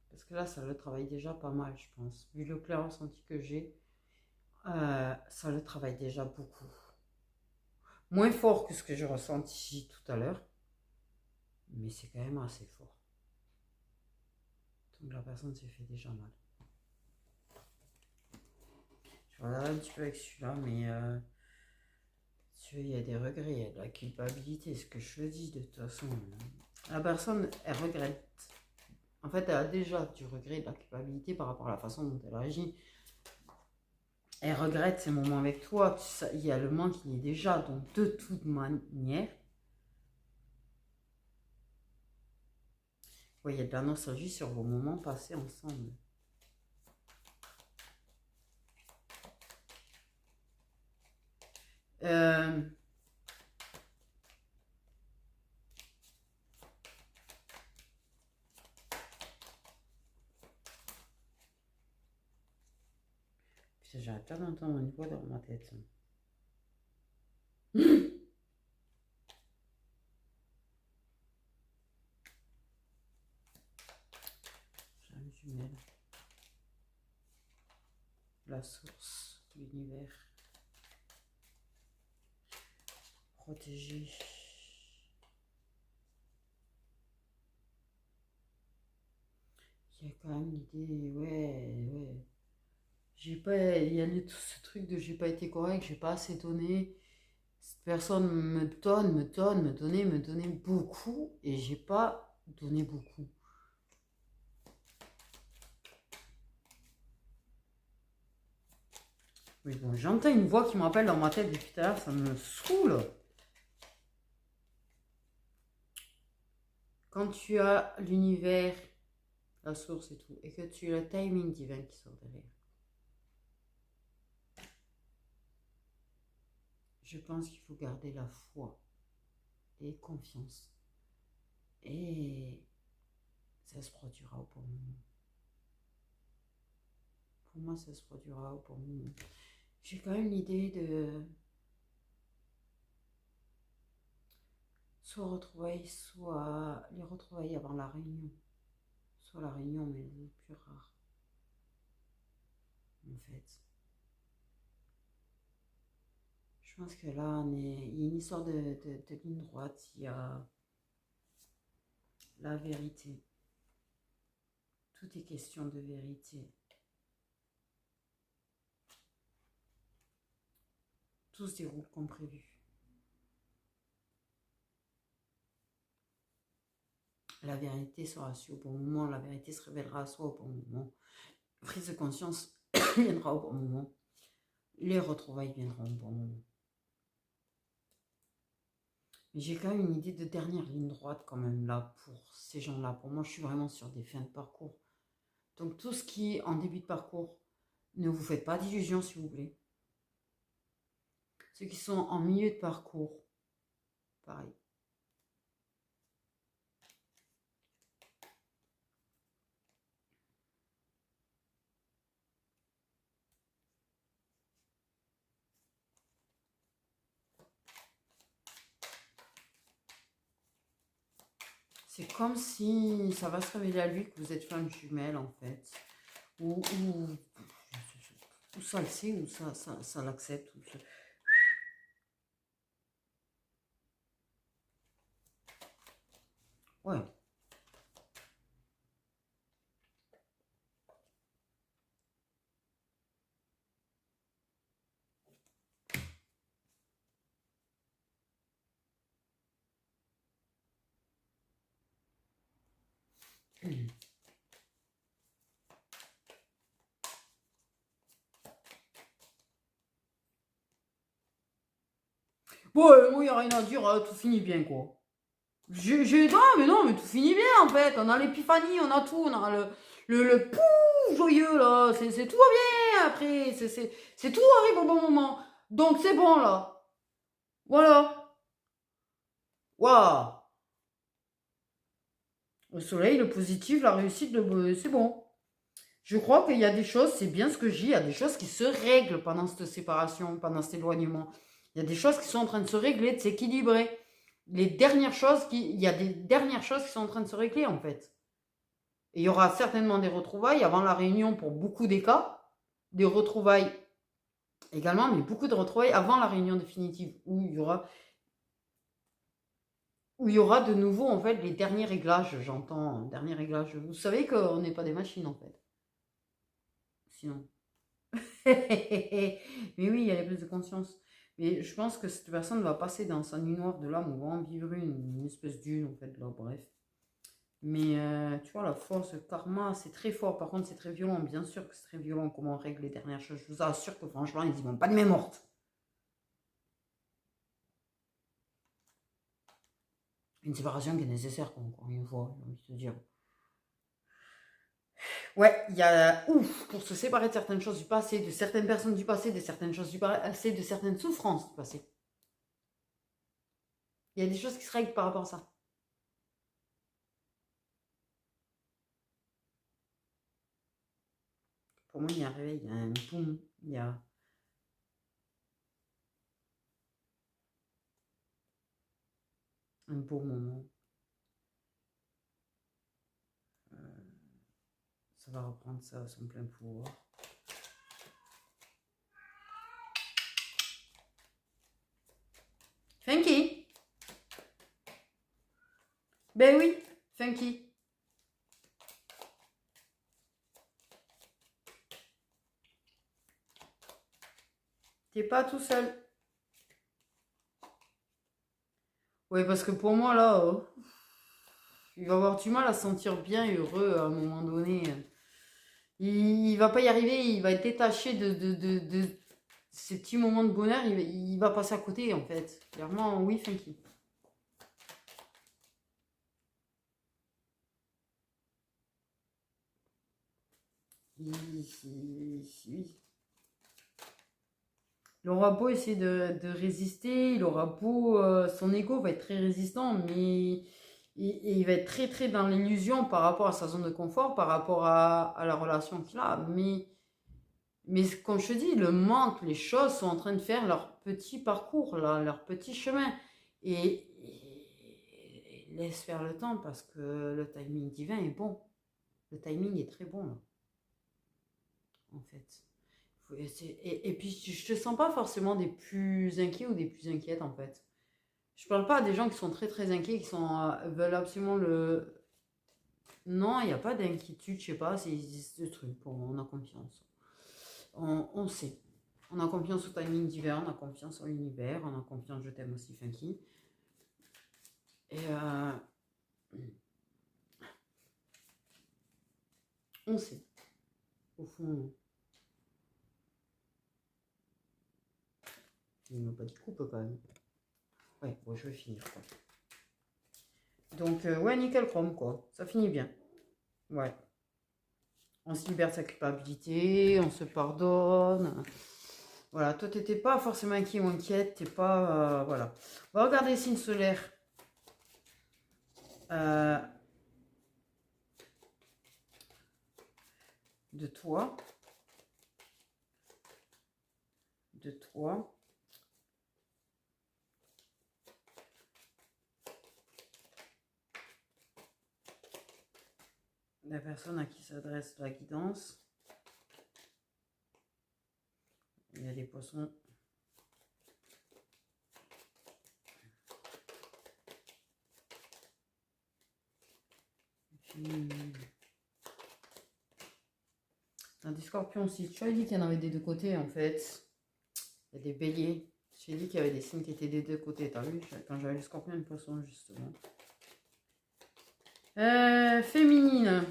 Parce que là, ça le travaille déjà pas mal, je pense. Vu le clair ressenti que j'ai, ça le travaille déjà beaucoup. Moins fort que ce que j'ai ressenti tout à l'heure, mais c'est quand même assez fort. Donc la personne s'est fait déjà mal. Je regarde un petit peu avec celui-là, mais il y a des regrets, il y a de la culpabilité, ce que je dis de toute façon. La personne, elle regrette. En fait, elle a déjà du regret, de la culpabilité par rapport à la façon dont elle agit. Elle regrette ces moments avec toi. Il y a le manque qui est déjà. Donc, de toute manière, Ouais, il y a de la nostalgie sur vos moments passés ensemble. Euh, Putain, j'arrête pas d'entendre une voix dans ma tête. J'ai une jumelle. La source, l'univers. Protégé. Il y a quand même l'idée, ouais. J'ai pas, il y a tout ce truc de j'ai pas été correct, j'ai pas assez donné. Cette personne me donnait beaucoup et j'ai pas donné beaucoup. Oui, bon, j'entends une voix qui me rappelle dans ma tête depuis tout à l'heure, ça me saoule. Quand tu as l'univers, la source et tout, et que tu as le timing divin qui sort derrière, je pense qu'il faut garder la foi et confiance. Et ça se produira au bon moment. Pour moi, ça se produira au bon moment. J'ai quand même l'idée de soit retrouvailles, soit les retrouvailles avant la réunion. Soit la réunion, mais le plus rare. En fait. Je pense que là, il y a une histoire de ligne droite. Il y a la vérité. Tout est question de vérité. Tout se déroule comme prévu. La vérité sera su au bon moment. La vérité se révélera à soi au bon moment. La prise de conscience viendra au bon moment. Les retrouvailles viendront au bon moment. Mais j'ai quand même une idée de dernière ligne droite quand même là pour ces gens-là. Pour moi, je suis vraiment sur des fins de parcours. Donc tout ce qui est en début de parcours, ne vous faites pas d'illusions s'il vous plaît. Ceux qui sont en milieu de parcours, pareil. C'est comme si ça va se révéler à lui que vous êtes flamme jumelle en fait. Ou ça le sait, ou ça l'accepte. Ouais. Bon, moi, il n'y a rien à dire, tout finit bien, quoi. Non, mais tout finit bien, en fait. On a l'épiphanie, on a tout. On a le pouf joyeux, là. C'est tout va bien, après. C'est tout arrive au bon moment. Donc, c'est bon, là. Voilà. Waouh. Le soleil, le positif, la réussite, c'est bon. Je crois qu'il y a des choses, c'est bien ce que je dis, il y a des choses qui se règlent pendant cette séparation, pendant cet éloignement. Il y a des choses qui sont en train de se régler, de s'équilibrer. Il y a des dernières choses qui sont en train de se régler en fait. Et il y aura certainement des retrouvailles avant la réunion pour beaucoup des cas, des retrouvailles également, mais beaucoup de retrouvailles avant la réunion définitive où il y aura de nouveau en fait les derniers réglages, j'entends, derniers réglages. Vous savez qu'on n'est pas des machines en fait. Sinon. Mais oui, il y a les prises de conscience. Mais je pense que cette personne va passer dans sa nuit noire de l'âme ou va en vivre une espèce d'une, en fait, là, bref. Mais tu vois, la force, le karma, c'est très fort. Par contre, c'est très violent. Bien sûr que c'est très violent comment on règle les dernières choses. Je vous assure que franchement, ils y vont pas de main morte. Une séparation qui est nécessaire, quoi, encore une fois, j'ai envie de te dire. Ouais, il y a, ouf, pour se séparer de certaines choses du passé, de certaines personnes du passé, de certaines choses du passé, de certaines souffrances du passé. Il y a des choses qui se règlent par rapport à ça. Pour moi, il y a un réveil, il y a un boum, il y a un beau moment. Euh, Ça va reprendre ça à son plein pouvoir. Funky. Ben oui, Funky. T'es pas tout seul. Oui, parce que pour moi, là, il va avoir du mal à se sentir bien et heureux à un moment donné. Il va pas y arriver, il va être détaché de ces petits moments de bonheur, il va passer à côté, en fait. Clairement, oui, Funky. Oui. Il aura beau essayer de résister, il aura beau. Son ego va être très résistant, mais il va être très très dans l'illusion par rapport à sa zone de confort, par rapport à la relation qu'il a. Mais comme je te dis, le manque, les choses sont en train de faire leur petit parcours, là, leur petit chemin. Et laisse faire le temps parce que le timing divin est bon. Le timing est très bon, là, en fait. Et puis, je te sens pas forcément des plus inquiets ou des plus inquiètes, en fait. Je parle pas à des gens qui sont très très inquiets, qui sont, veulent absolument le. Non, il n'y a pas d'inquiétude, je sais pas, c'est ce truc. Bon, on a confiance. On sait. On a confiance au timing divin, on a confiance en l'univers, on a confiance, je t'aime aussi, Funky. Et on sait. Au fond, il m'a pas dit coupe quand même. Ouais, bon, je vais finir quoi. Donc, ouais, nickel chrome quoi. Ça finit bien. Ouais. On se libère de sa culpabilité, on se pardonne. Voilà, toi, t'étais pas forcément inquiet ou inquiète, t'es pas. Voilà. On va regarder les signes solaires. euh, de toi. De toi. La personne à qui s'adresse la guidance. Il y a des poissons. Dans des scorpions aussi. Tu as dit qu'il y en avait des deux côtés en fait. Il y a des béliers. J'ai dit qu'il y avait des signes qui étaient des deux côtés. T'as vu quand j'avais le scorpion et le poisson justement. Féminine.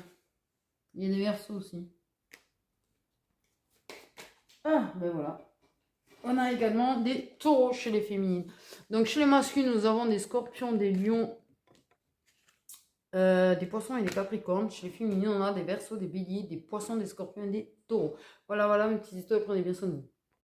Il y a des versos aussi. Ah, ben voilà. On a également des taureaux chez les féminines. Donc chez les masculins, nous avons des scorpions, des lions, des poissons et des capricornes. Chez les féminines, on a des versos, des béliers, des poissons, des scorpions et des taureaux. Voilà, voilà mes petites histoires, prenez bien soin de vous.